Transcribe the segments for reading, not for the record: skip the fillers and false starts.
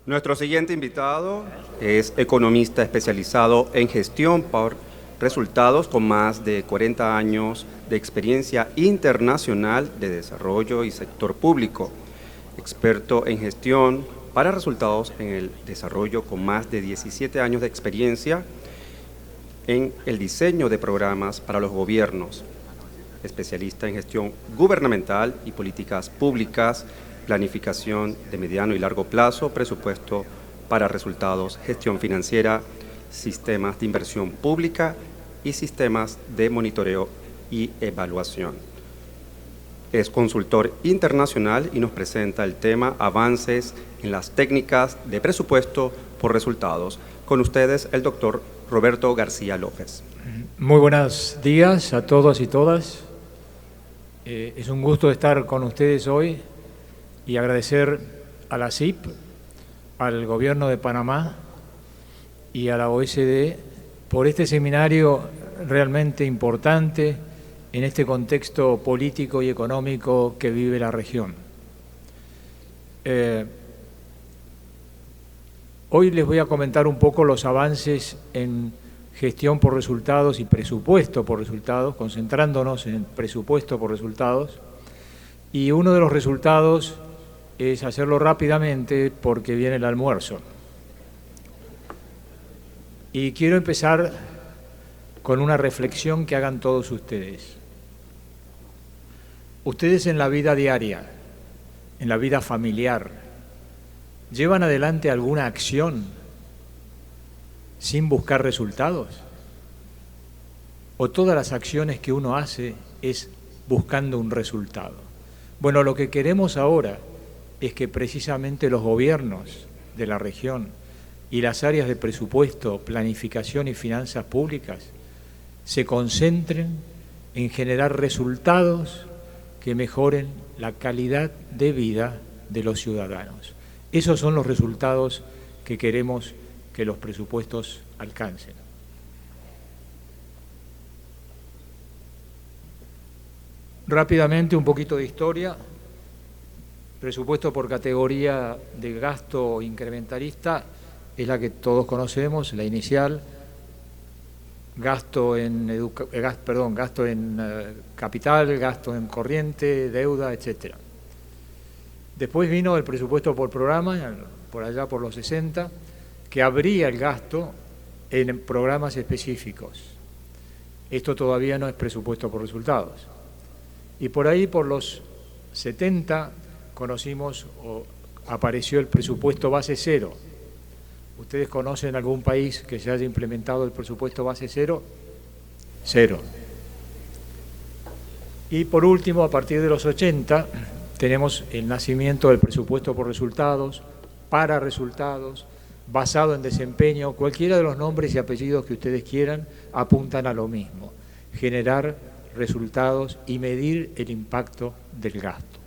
Nuestro siguiente invitado es economista especializado en gestión por resultados con más de 40 años de experiencia internacional de desarrollo y sector público, experto en gestión para resultados en el desarrollo con más de 17 años de experiencia en el diseño de programas para los gobiernos, especialista en gestión gubernamental y políticas públicas, planificación de mediano y largo plazo, presupuesto para resultados, gestión financiera, sistemas de inversión pública y sistemas de monitoreo y evaluación. Es consultor internacional y nos presenta el tema Avances en las técnicas de presupuesto por resultados. Con ustedes, el doctor Roberto García López. Muy buenos días a todos y todas. Es un gusto estar con ustedes hoy y agradecer a la CIP, al Gobierno de Panamá y a la OECD por este seminario realmente importante en este contexto político y económico que vive la región. Hoy les voy a comentar un poco los avances en gestión por resultados y presupuesto por resultados, concentrándonos en presupuesto por resultados. Y uno de los resultados es hacerlo rápidamente porque viene el almuerzo. Y quiero empezar con una reflexión que hagan todos ustedes. Ustedes en la vida diaria, en la vida familiar, ¿llevan adelante alguna acción sin buscar resultados? ¿O todas las acciones que uno hace es buscando un resultado? Bueno, lo que queremos ahora es que precisamente los gobiernos de la región y las áreas de presupuesto, planificación y finanzas públicas se concentren en generar resultados que mejoren la calidad de vida de los ciudadanos. Esos son los resultados que queremos que los presupuestos alcancen. Rápidamente, un poquito de historia. Presupuesto por categoría de gasto incrementalista es la que todos conocemos, la inicial. Gasto en capital, gasto en corriente, deuda, etc. Después vino el presupuesto por programa, por allá por los 60, que abría el gasto en programas específicos. Esto todavía no es presupuesto por resultados. Y por ahí, por los 70, conocimos o apareció el presupuesto base cero. ¿Ustedes conocen algún país que se haya implementado el presupuesto base cero? Cero. Y por último, a partir de los 80, tenemos el nacimiento del presupuesto por resultados, para resultados, basado en desempeño. Cualquiera de los nombres y apellidos que ustedes quieran apuntan a lo mismo: generar resultados y medir el impacto del gasto.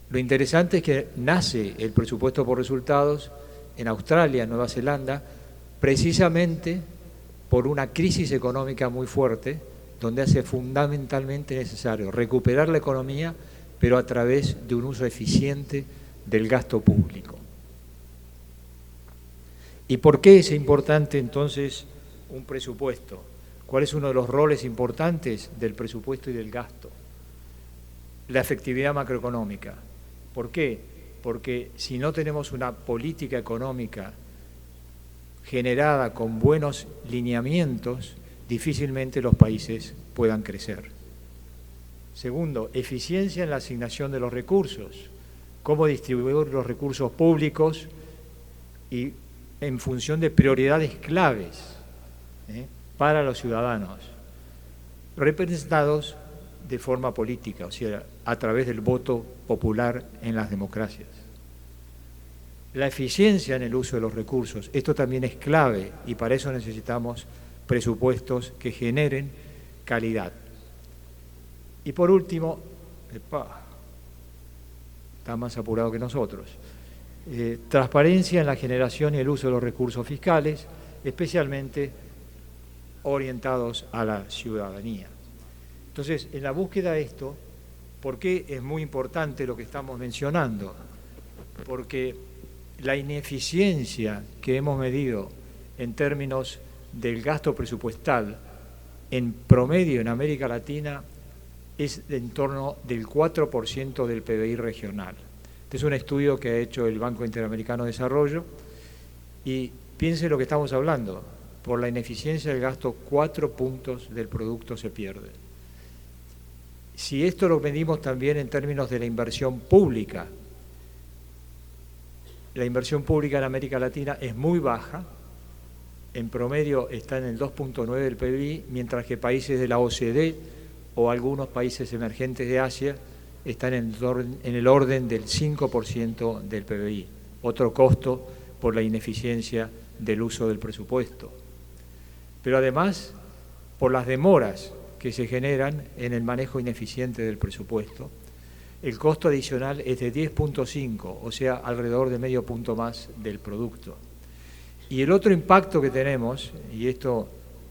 Lo interesante es que nace el presupuesto por resultados en Australia, en Nueva Zelanda, precisamente por una crisis económica muy fuerte, donde hace fundamentalmente necesario recuperar la economía, pero a través de un uso eficiente del gasto público. ¿Y por qué es importante entonces un presupuesto? ¿Cuál es uno de los roles importantes del presupuesto y del gasto? La efectividad macroeconómica. ¿Por qué? Porque si no tenemos una política económica generada con buenos lineamientos, difícilmente los países puedan crecer. Segundo, eficiencia en la asignación de los recursos. Cómo distribuir los recursos públicos y en función de prioridades claves para los ciudadanos, representados de forma política, o sea, a través del voto popular en las democracias. La eficiencia en el uso de los recursos, esto también es clave y para eso necesitamos presupuestos que generen calidad. Y por último, está más apurado que nosotros, transparencia en la generación y el uso de los recursos fiscales, especialmente orientados a la ciudadanía. Entonces, en la búsqueda de esto, ¿por qué es muy importante lo que estamos mencionando? Porque la ineficiencia que hemos medido en términos del gasto presupuestal en promedio en América Latina es en torno del 4% del PBI regional. Este es un estudio que ha hecho el Banco Interamericano de Desarrollo y piense lo que estamos hablando. Por la ineficiencia del gasto, 4 puntos del producto se pierden. Si esto lo medimos también en términos de la inversión pública, la inversión pública en América Latina es muy baja, en promedio está en el 2.9 del PBI, mientras que países de la OCDE o algunos países emergentes de Asia están en el orden del 5% del PBI, otro costo por la ineficiencia del uso del presupuesto. Pero además, por las demoras que se generan en el manejo ineficiente del presupuesto, el costo adicional es de 10.5, o sea, alrededor de medio punto más del producto. Y el otro impacto que tenemos, y esto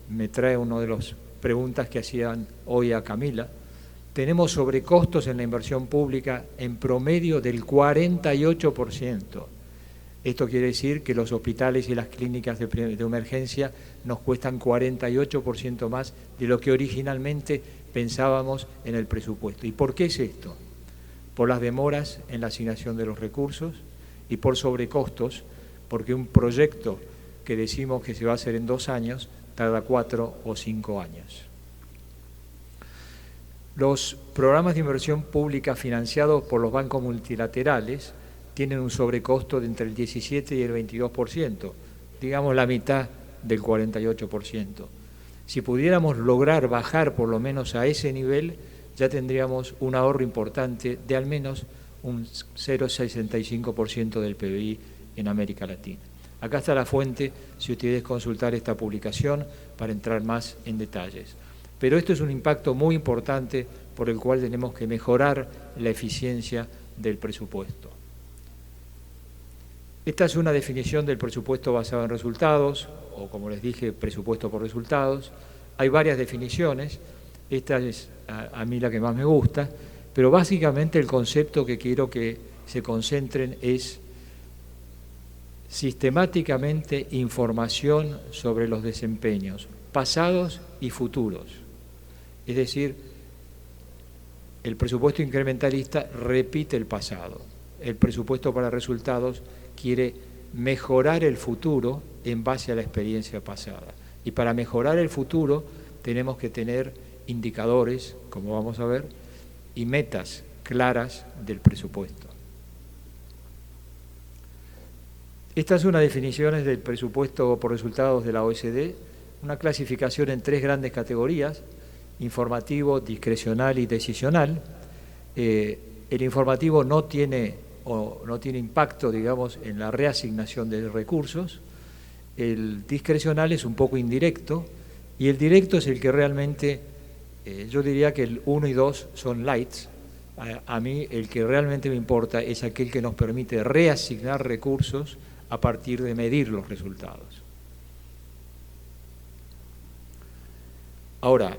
me trae una de las preguntas que hacían hoy a Camila, tenemos sobrecostos en la inversión pública en promedio del 48%. Esto quiere decir que los hospitales y las clínicas de emergencia nos cuestan 48% más de lo que originalmente pensábamos en el presupuesto. ¿Y por qué es esto? Por las demoras en la asignación de los recursos y por sobrecostos, porque un proyecto que decimos que se va a hacer en 2 años tarda 4 o 5 años. Los programas de inversión pública financiados por los bancos multilaterales tienen un sobrecosto de entre el 17 y el 22%, digamos la mitad del 48%. Si pudiéramos lograr bajar por lo menos a ese nivel, ya tendríamos un ahorro importante de al menos un 0,65% del PBI en América Latina. Acá está la fuente, si ustedes consultar esta publicación, para entrar más en detalles. Pero esto es un impacto muy importante por el cual tenemos que mejorar la eficiencia del presupuesto. Esta es una definición del presupuesto basado en resultados, o como les dije, presupuesto por resultados. Hay varias definiciones, esta es a mí la que más me gusta, pero básicamente el concepto que quiero que se concentren es sistemáticamente información sobre los desempeños pasados y futuros. Es decir, el presupuesto incrementalista repite el pasado. El presupuesto para resultados quiere mejorar el futuro en base a la experiencia pasada. Y para mejorar el futuro tenemos que tener indicadores, como vamos a ver, y metas claras del presupuesto. Estas son unas definiciones del presupuesto por resultados de la OECD, una clasificación en 3 grandes categorías: informativo, discrecional y decisional. El informativo no tiene impacto, digamos, en la reasignación de recursos. El discrecional es un poco indirecto y el directo es el que realmente, yo diría que el 1 y 2 son lights. A mí el que realmente me importa es aquel que nos permite reasignar recursos a partir de medir los resultados. Ahora,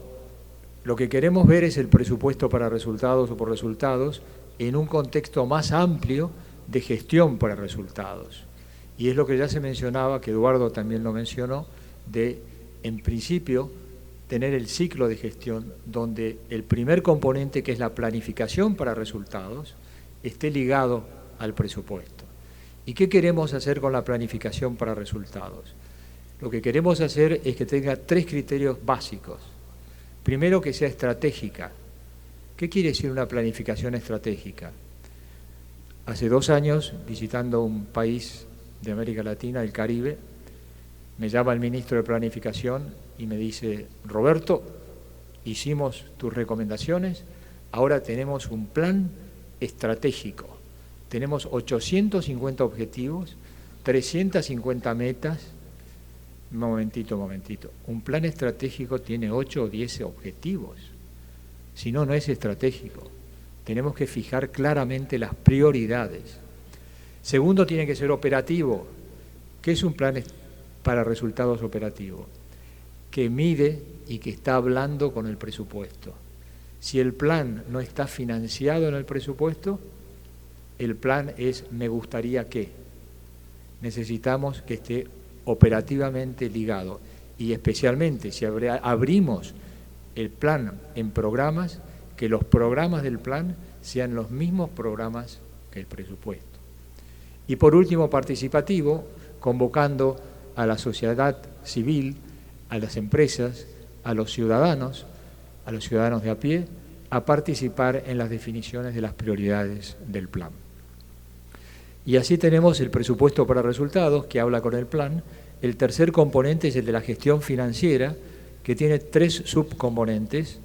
lo que queremos ver es el presupuesto para resultados o por resultados en un contexto más amplio de gestión para resultados. Y es lo que ya se mencionaba, que Eduardo también lo mencionó, de, en principio, tener el ciclo de gestión donde el primer componente, que es la planificación para resultados, esté ligado al presupuesto. ¿Y qué queremos hacer con la planificación para resultados? Lo que queremos hacer es que tenga 3 criterios básicos. Primero, que sea estratégica. ¿Qué quiere decir una planificación estratégica? Hace 2 años, visitando un país de América Latina, el Caribe, me llama el ministro de Planificación y me dice: Roberto, hicimos tus recomendaciones, ahora tenemos un plan estratégico. Tenemos 850 objetivos, 350 metas. Momentito. Un plan estratégico tiene 8 o 10 objetivos. Si no, no es estratégico. Tenemos que fijar claramente las prioridades. Segundo, tiene que ser operativo. ¿Qué es un plan para resultados operativos? Que mide y que está hablando con el presupuesto. Si el plan no está financiado en el presupuesto, el plan es me gustaría que. necesitamos que esté operativamente ligado, y especialmente si abrimos el plan en programas, que los programas del plan sean los mismos programas que el presupuesto. Y por último, participativo, convocando a la sociedad civil, a las empresas, a los ciudadanos de a pie, a participar en las definiciones de las prioridades del plan. Y así tenemos el presupuesto para resultados, que habla con el plan. El tercer componente es el de la gestión financiera, que tiene 3 subcomponentes: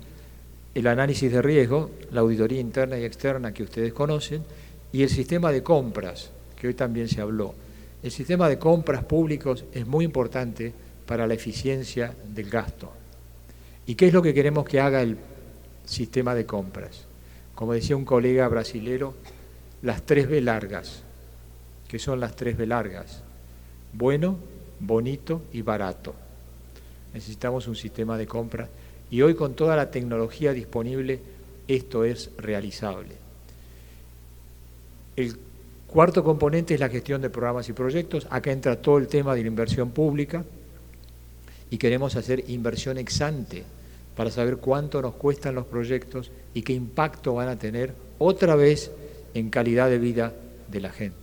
el análisis de riesgo, la auditoría interna y externa que ustedes conocen, y el sistema de compras, que hoy también se habló. El sistema de compras públicos es muy importante para la eficiencia del gasto. ¿Y qué es lo que queremos que haga el sistema de compras? Como decía un colega brasilero, las 3 B largas. ¿Qué son las 3 B largas? Bueno, bonito y barato. Necesitamos un sistema de compras y hoy con toda la tecnología disponible esto es realizable. El cuarto componente es la gestión de programas y proyectos. Acá entra todo el tema de la inversión pública y queremos hacer inversión ex ante para saber cuánto nos cuestan los proyectos y qué impacto van a tener otra vez en calidad de vida de la gente.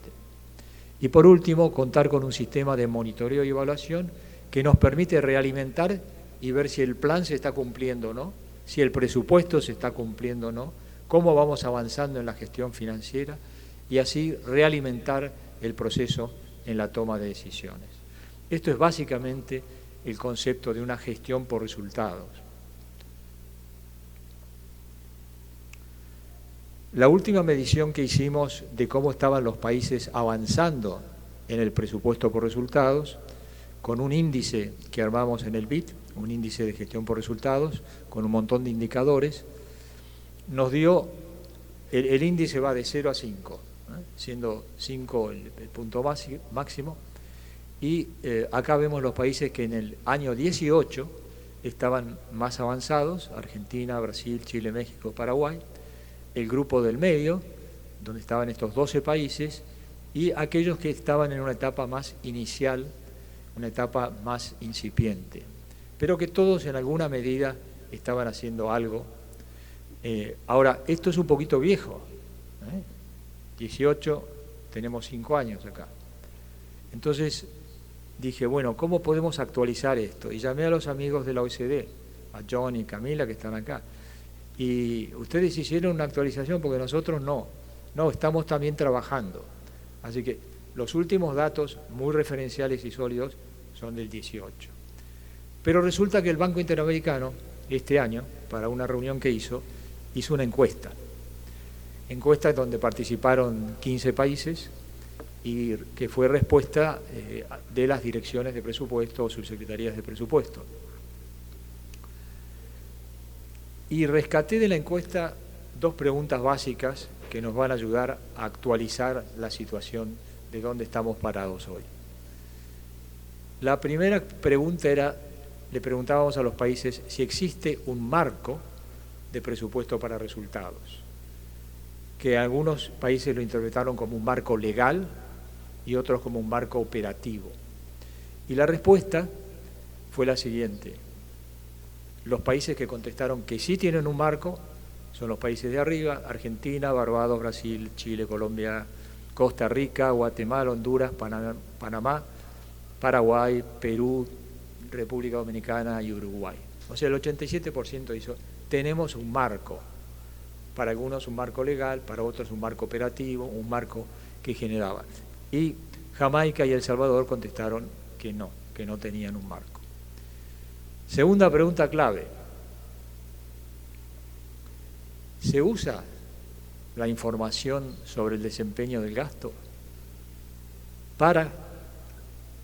Y por último, contar con un sistema de monitoreo y evaluación que nos permite realimentar y ver si el plan se está cumpliendo o no, si el presupuesto se está cumpliendo o no, cómo vamos avanzando en la gestión financiera y así realimentar el proceso en la toma de decisiones. Esto es básicamente el concepto de una gestión por resultados. La última medición que hicimos de cómo estaban los países avanzando en el presupuesto por resultados, con un índice que armamos en el BID, un índice de gestión por resultados, con un montón de indicadores, nos dio, el índice va de 0 a 5, siendo 5 el punto máximo, y acá vemos los países que en el año 18 estaban más avanzados: Argentina, Brasil, Chile, México, Paraguay, el grupo del medio, donde estaban estos 12 países, y aquellos que estaban en una etapa más inicial, una etapa más incipiente, pero que todos en alguna medida estaban haciendo algo. Ahora, esto es un poquito viejo, 18, tenemos 5 años acá. Entonces dije, bueno, ¿cómo podemos actualizar esto? Y llamé a los amigos de la OECD, a John y Camila, que están acá. Y ustedes hicieron una actualización porque nosotros no, estamos también trabajando. Así que los últimos datos muy referenciales y sólidos son del 18. Pero resulta que el Banco Interamericano, este año, para una reunión que hizo una encuesta donde participaron 15 países y que fue respuesta de las direcciones de presupuesto o subsecretarías de presupuesto. Y rescaté de la encuesta 2 preguntas básicas que nos van a ayudar a actualizar la situación de dónde estamos parados hoy. La primera pregunta era, le preguntábamos a los países si existe un marco de presupuesto para resultados, que algunos países lo interpretaron como un marco legal y otros como un marco operativo. Y la respuesta fue la siguiente: los países que contestaron que sí tienen un marco son los países de arriba: Argentina, Barbados, Brasil, Chile, Colombia, Costa Rica, Guatemala, Honduras, Panamá, Paraguay, Perú, República Dominicana y Uruguay. O sea, el 87% hizo, tenemos un marco. Para algunos un marco legal, para otros un marco operativo, un marco que generaba. Y Jamaica y El Salvador contestaron que no tenían un marco. Segunda pregunta clave: ¿se usa la información sobre el desempeño del gasto para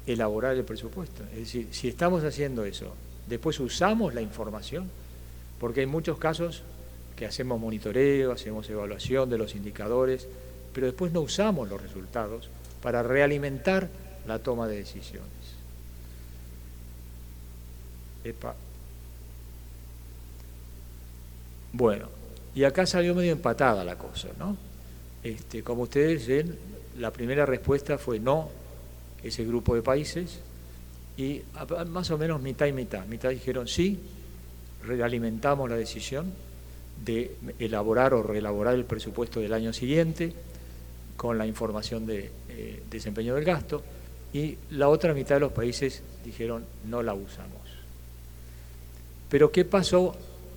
elaborar el presupuesto? Es decir, si estamos haciendo eso, después usamos la información, porque hay muchos casos que hacemos monitoreo, hacemos evaluación de los indicadores, pero después no usamos los resultados para realimentar la toma de decisiones. Bueno, y acá salió medio empatada la cosa, ¿no? Como ustedes ven, la primera respuesta fue no, ese grupo de países y más o menos mitad y mitad. Mitad dijeron sí, realimentamos la decisión de elaborar o reelaborar el presupuesto del año siguiente con la información de desempeño del gasto, y la otra mitad de los países dijeron no la usamos. Pero ¿qué pasó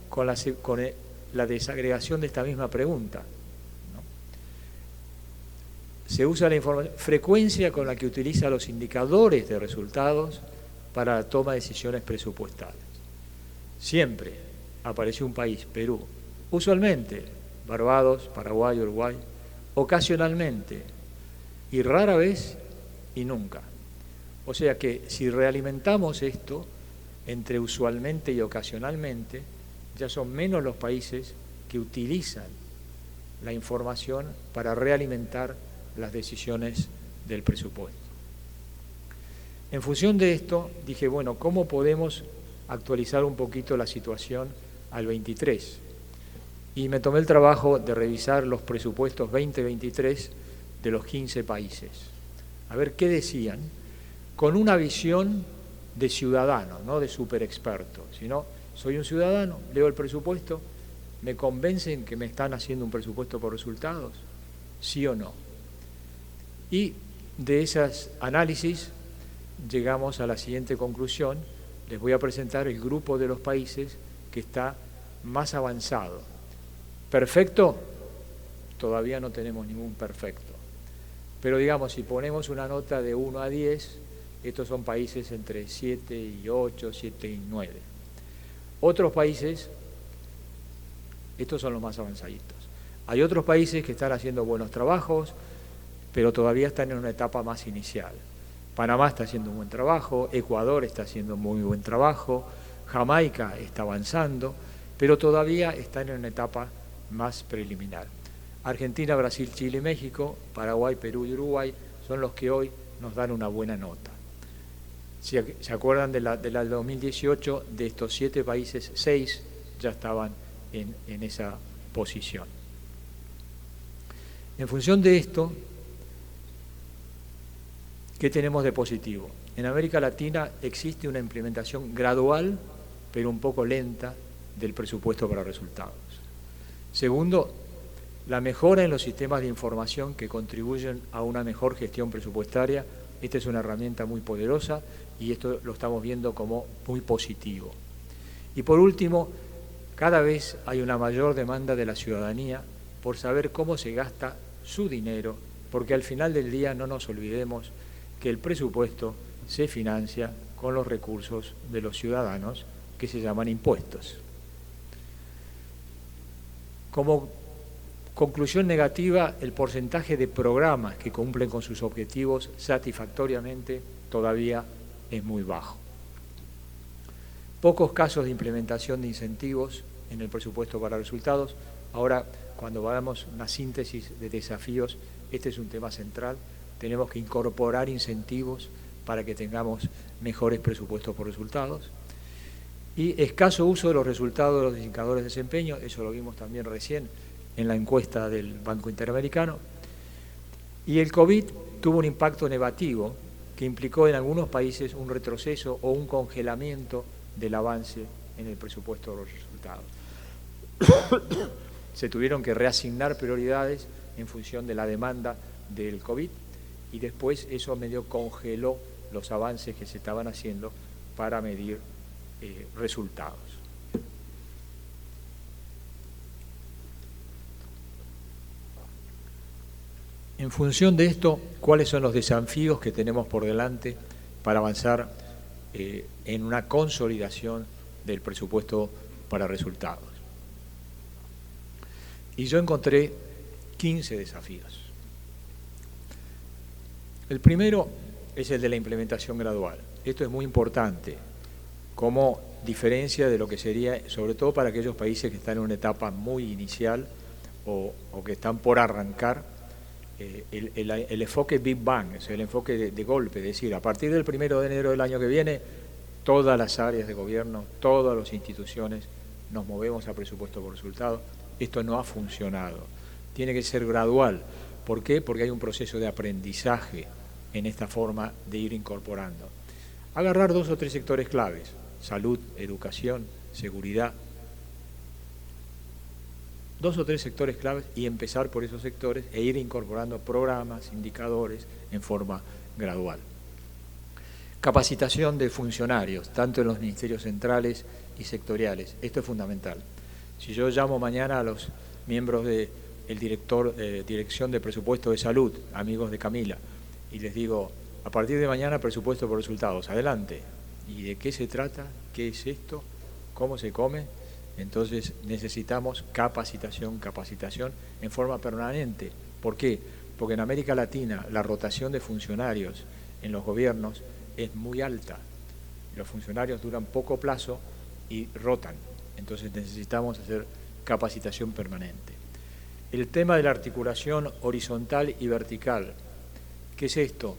con la desagregación de esta misma pregunta? ¿No? Se usa la frecuencia con la que utiliza los indicadores de resultados para la toma de decisiones presupuestales. Siempre apareció un país, Perú, usualmente Barbados, Paraguay, Uruguay, ocasionalmente, y rara vez y nunca. O sea que si realimentamos esto entre usualmente y ocasionalmente, ya son menos los países que utilizan la información para realimentar las decisiones del presupuesto. En función de esto, dije, bueno, ¿cómo podemos actualizar un poquito la situación al 23? Y me tomé el trabajo de revisar los presupuestos 2023 de los 15 países, a ver qué decían, con una visión de ciudadano, no de superexperto, sino soy un ciudadano, leo el presupuesto, ¿me convencen que me están haciendo un presupuesto por resultados? ¿Sí o no? Y de esos análisis llegamos a la siguiente conclusión. Les voy a presentar el grupo de los países que está más avanzado. ¿Perfecto? Todavía no tenemos ningún perfecto. Pero digamos, si ponemos una nota de 1 a 10, estos son países entre 7 y 8, 7 y 9. Otros países, estos son los más avanzaditos. Hay otros países que están haciendo buenos trabajos, pero todavía están en una etapa más inicial. Panamá está haciendo un buen trabajo, Ecuador está haciendo muy buen trabajo, Jamaica está avanzando, pero todavía están en una etapa más preliminar. Argentina, Brasil, Chile y México, Paraguay, Perú y Uruguay son los que hoy nos dan una buena nota. Si se acuerdan de la 2018, de estos 7 países, 6 ya estaban en esa posición. En función de esto, ¿qué tenemos de positivo? En América Latina existe una implementación gradual, pero un poco lenta, del presupuesto para resultados. Segundo, la mejora en los sistemas de información que contribuyen a una mejor gestión presupuestaria. Esta es una herramienta muy poderosa y esto lo estamos viendo como muy positivo. Y por último, cada vez hay una mayor demanda de la ciudadanía por saber cómo se gasta su dinero, porque al final del día no nos olvidemos que el presupuesto se financia con los recursos de los ciudadanos, que se llaman impuestos. Como conclusión negativa, el porcentaje de programas que cumplen con sus objetivos satisfactoriamente todavía es muy bajo. Pocos casos de implementación de incentivos en el presupuesto para resultados. Ahora, cuando hagamos una síntesis de desafíos, este es un tema central. Tenemos que incorporar incentivos para que tengamos mejores presupuestos por resultados. Y escaso uso de los resultados de los indicadores de desempeño, eso lo vimos también recién en la encuesta del Banco Interamericano. Y el COVID tuvo un impacto negativo que implicó en algunos países un retroceso o un congelamiento del avance en el presupuesto de los resultados. Se tuvieron que reasignar prioridades en función de la demanda del COVID y después eso medio congeló los avances que se estaban haciendo para medir resultados. En función de esto, ¿cuáles son los desafíos que tenemos por delante para avanzar en una consolidación del presupuesto para resultados? Y yo encontré 15 desafíos. El primero es el de la implementación gradual. Esto es muy importante como diferencia de lo que sería, sobre todo para aquellos países que están en una etapa muy inicial o que están por arrancar, el enfoque Big Bang, es el enfoque de golpe, es decir, a partir del 1 de enero del año que viene, todas las áreas de gobierno, todas las instituciones nos movemos a presupuesto por resultado. Esto no ha funcionado. Tiene que ser gradual. ¿Por qué? Porque hay un proceso de aprendizaje en esta forma de ir incorporando. Agarrar 2 o 3 sectores claves: salud, educación, seguridad. 2 o 3 sectores claves y empezar por esos sectores e ir incorporando programas, indicadores en forma gradual. Capacitación de funcionarios, tanto en los ministerios centrales y sectoriales. Esto es fundamental. Si yo llamo mañana a los miembros del Dirección de Presupuesto de Salud, amigos de Camila, y les digo, a partir de mañana presupuesto por resultados, adelante. ¿Y de qué se trata? ¿Qué es esto? ¿Cómo se come? Entonces necesitamos capacitación en forma permanente. ¿Por qué? Porque en América Latina la rotación de funcionarios en los gobiernos es muy alta. Los funcionarios duran poco plazo y rotan. Entonces necesitamos hacer capacitación permanente. El tema de la articulación horizontal y vertical. ¿Qué es esto?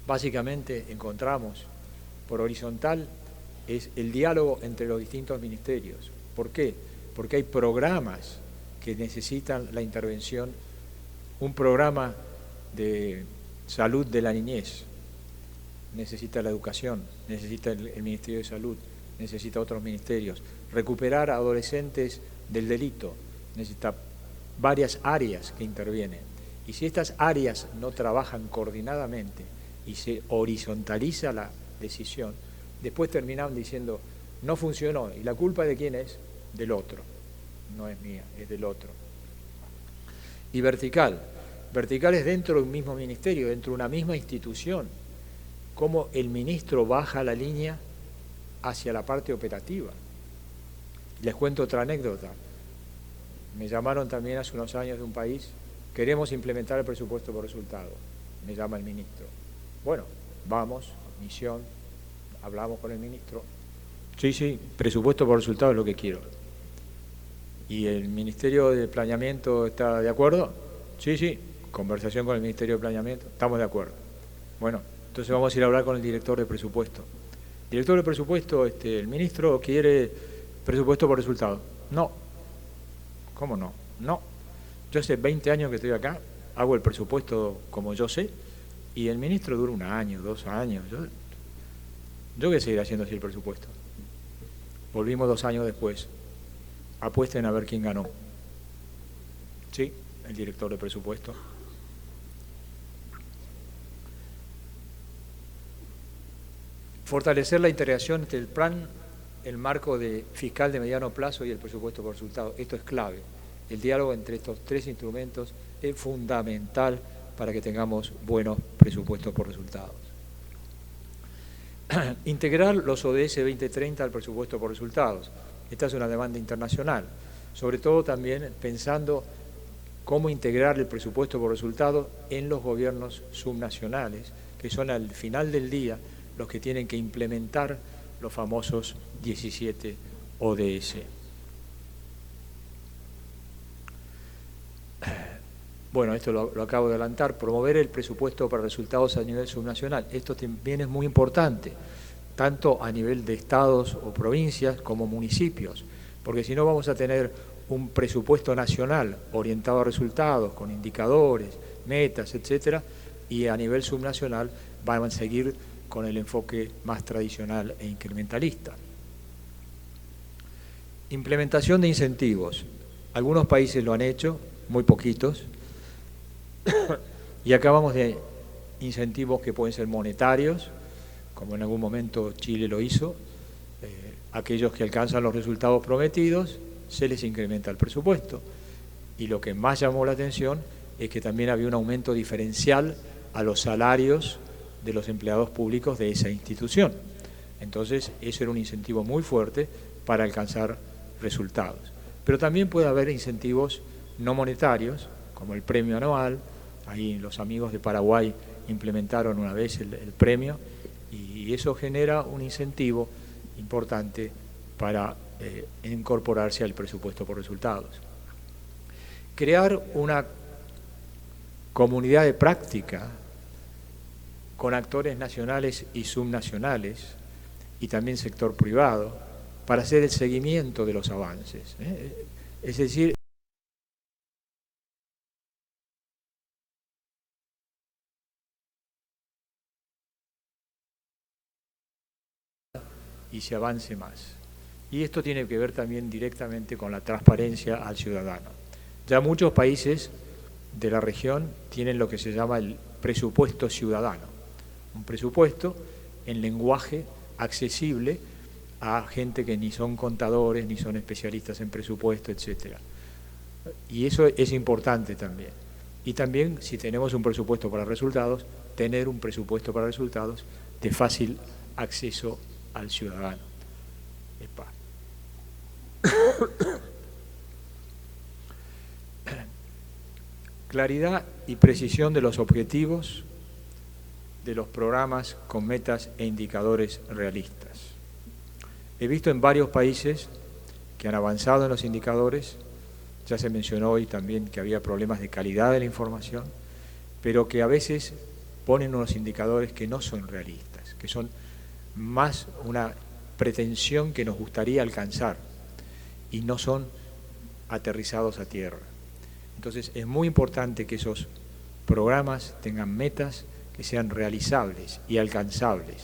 Básicamente encontramos por horizontal es el diálogo entre los distintos ministerios. ¿Por qué? Porque hay programas que necesitan la intervención. Un programa de salud de la niñez necesita la educación, necesita el Ministerio de Salud, necesita otros ministerios. Recuperar a adolescentes del delito necesita varias áreas que intervienen. Y si estas áreas no trabajan coordinadamente y se horizontaliza la decisión, después terminaban diciendo, no funcionó. ¿Y la culpa de quién es? Del otro. No es mía, es del otro. Y vertical. Vertical es dentro de un mismo ministerio, dentro de una misma institución. Cómo el ministro baja la línea hacia la parte operativa. Les cuento otra anécdota. Me llamaron también hace unos años de un país, queremos implementar el presupuesto por resultados. Me llama el ministro. Bueno, vamos, misión, hablamos con el ministro. Sí, presupuesto por resultados es lo que quiero. ¿Y el Ministerio de Planeamiento está de acuerdo? Sí, conversación con el Ministerio de Planeamiento, estamos de acuerdo. Bueno, entonces vamos a ir a hablar con el director de presupuesto. Director de presupuesto, el ministro quiere presupuesto por resultados. No. ¿Cómo no? No. Yo hace 20 años que estoy acá, hago el presupuesto como yo sé, y el ministro dura 1 año, 2 años. Yo voy a seguir haciendo así el presupuesto. Volvimos 2 años después. Apuesten a ver quién ganó. Sí, el director de presupuesto. Fortalecer la integración entre el plan, el marco fiscal de mediano plazo y el presupuesto por resultados. Esto es clave. El diálogo entre estos 3 instrumentos es fundamental para que tengamos buenos presupuestos por resultados. Integrar los ODS 2030 al presupuesto por resultados. Esta es una demanda internacional, sobre todo también pensando cómo integrar el presupuesto por resultados en los gobiernos subnacionales, que son al final del día los que tienen que implementar los famosos 17 ODS. Bueno, esto lo acabo de adelantar, promover el presupuesto para resultados a nivel subnacional. Esto también es muy importante, tanto a nivel de estados o provincias como municipios, porque si no vamos a tener un presupuesto nacional orientado a resultados, con indicadores, metas, etcétera, y a nivel subnacional van a seguir con el enfoque más tradicional e incrementalista. Implementación de incentivos. Algunos países lo han hecho, muy poquitos, y acabamos de incentivos que pueden ser monetarios, como en algún momento Chile lo hizo. Aquellos que alcanzan los resultados prometidos, se les incrementa el presupuesto. Y lo que más llamó la atención es que también había un aumento diferencial a los salarios de los empleados públicos de esa institución. Entonces, eso era un incentivo muy fuerte para alcanzar resultados. Pero también puede haber incentivos no monetarios, como el premio anual. Ahí los amigos de Paraguay implementaron una vez el premio, y eso genera un incentivo importante para incorporarse al presupuesto por resultados. Crear una comunidad de práctica con actores nacionales y subnacionales y también sector privado para hacer el seguimiento de los avances. Es decir, y se avance más. Y esto tiene que ver también directamente con la transparencia al ciudadano. Ya muchos países de la región tienen lo que se llama el presupuesto ciudadano, un presupuesto en lenguaje accesible a gente que ni son contadores, ni son especialistas en presupuesto, etc. Y eso es importante también. Y también, si tenemos un presupuesto para resultados, tener un presupuesto para resultados de fácil acceso al ciudadano. Epa. Claridad y precisión de los objetivos de los programas con metas e indicadores realistas. He visto en varios países que han avanzado en los indicadores, ya se mencionó hoy también que había problemas de calidad de la información, pero que a veces ponen unos indicadores que no son realistas, que son más una pretensión que nos gustaría alcanzar y no son aterrizados a tierra. Entonces es muy importante que esos programas tengan metas que sean realizables y alcanzables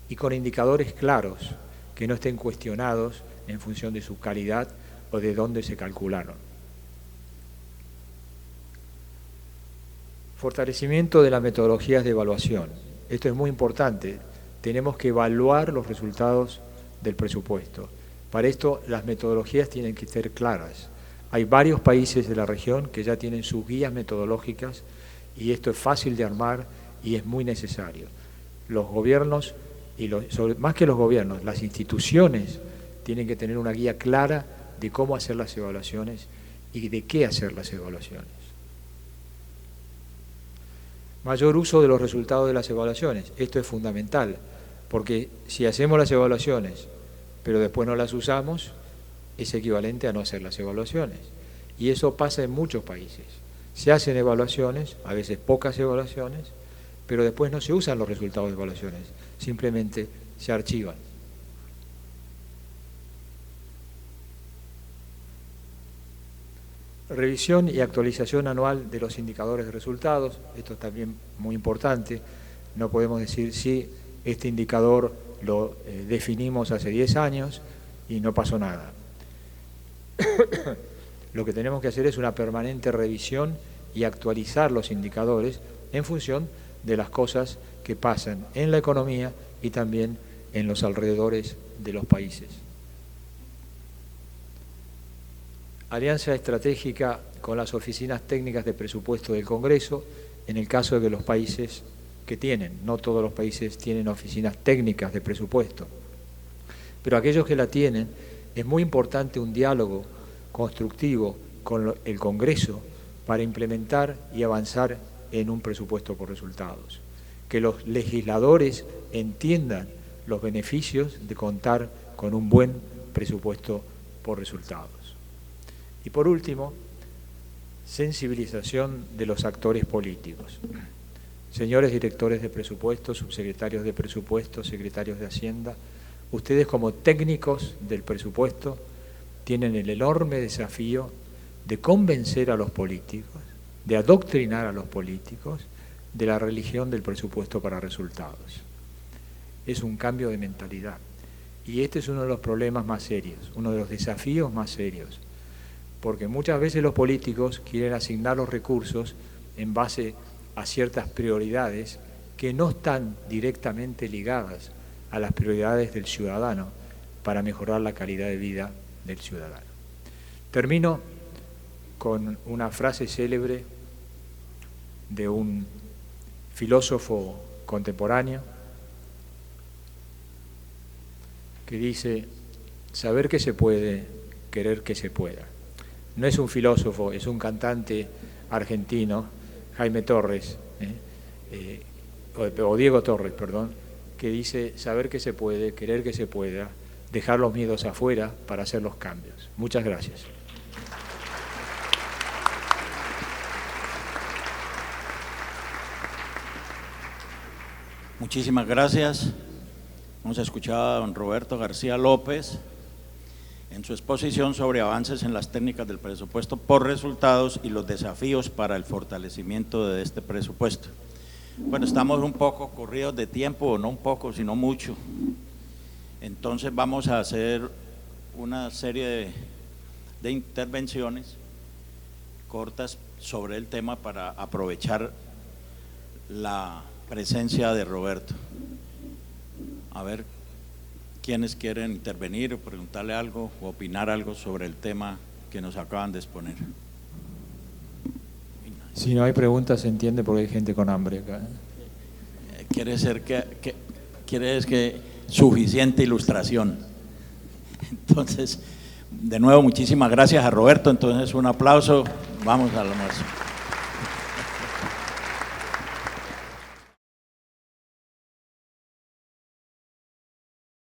y con indicadores claros que no estén cuestionados en función de su calidad o de dónde se calcularon. Fortalecimiento de las metodologías de evaluación. Esto es muy importante. Tenemos que evaluar los resultados del presupuesto. Para esto las metodologías tienen que ser claras. Hay varios países de la región que ya tienen sus guías metodológicas y esto es fácil de armar y es muy necesario. Los gobiernos, más que los gobiernos, las instituciones tienen que tener una guía clara de cómo hacer las evaluaciones y de qué hacer las evaluaciones. Mayor uso de los resultados de las evaluaciones. Esto es fundamental, porque si hacemos las evaluaciones, pero después no las usamos, es equivalente a no hacer las evaluaciones. Y eso pasa en muchos países. Se hacen evaluaciones, a veces pocas evaluaciones, pero después no se usan los resultados de evaluaciones, simplemente se archivan. Revisión y actualización anual de los indicadores de resultados. Esto es también muy importante. No podemos decir si este indicador lo definimos hace 10 años y no pasó nada. Lo que tenemos que hacer es una permanente revisión y actualizar los indicadores en función de las cosas que pasan en la economía y también en los alrededores de los países. Alianza estratégica con las oficinas técnicas de presupuesto del Congreso, en el caso de que los países que tienen, no todos los países tienen oficinas técnicas de presupuesto, pero aquellos que la tienen, es muy importante un diálogo constructivo con el Congreso para implementar y avanzar en un presupuesto por resultados. Que los legisladores entiendan los beneficios de contar con un buen presupuesto por resultados. Y por último, sensibilización de los actores políticos. Señores directores de presupuesto, subsecretarios de presupuesto, secretarios de Hacienda, ustedes como técnicos del presupuesto tienen el enorme desafío de convencer a los políticos, de adoctrinar a los políticos de la religión del presupuesto para resultados. Es un cambio de mentalidad. Y este es uno de los problemas más serios, uno de los desafíos más serios, porque muchas veces los políticos quieren asignar los recursos en base a ciertas prioridades que no están directamente ligadas a las prioridades del ciudadano para mejorar la calidad de vida del ciudadano. Termino con una frase célebre de un filósofo contemporáneo que dice: saber que se puede, querer que se pueda. No es un filósofo, es un cantante argentino, Jaime Torres, o Diego Torres, perdón, que dice: saber que se puede, querer que se pueda, dejar los miedos afuera para hacer los cambios. Muchas gracias. Muchísimas gracias. Vamos a escuchar a don Roberto García López en su exposición sobre avances en las técnicas del presupuesto por resultados y los desafíos para el fortalecimiento de este presupuesto. Bueno, estamos un poco corridos de tiempo, no un poco, sino mucho. Entonces vamos a hacer una serie de intervenciones cortas sobre el tema para aprovechar la presencia de Roberto. A ver, ¿quiénes quieren intervenir o preguntarle algo o opinar algo sobre el tema que nos acaban de exponer? Si no hay preguntas, se entiende porque hay gente con hambre acá. Quiere ser que suficiente ilustración. Entonces, de nuevo, muchísimas gracias a Roberto. Entonces, un aplauso. Vamos al almuerzo.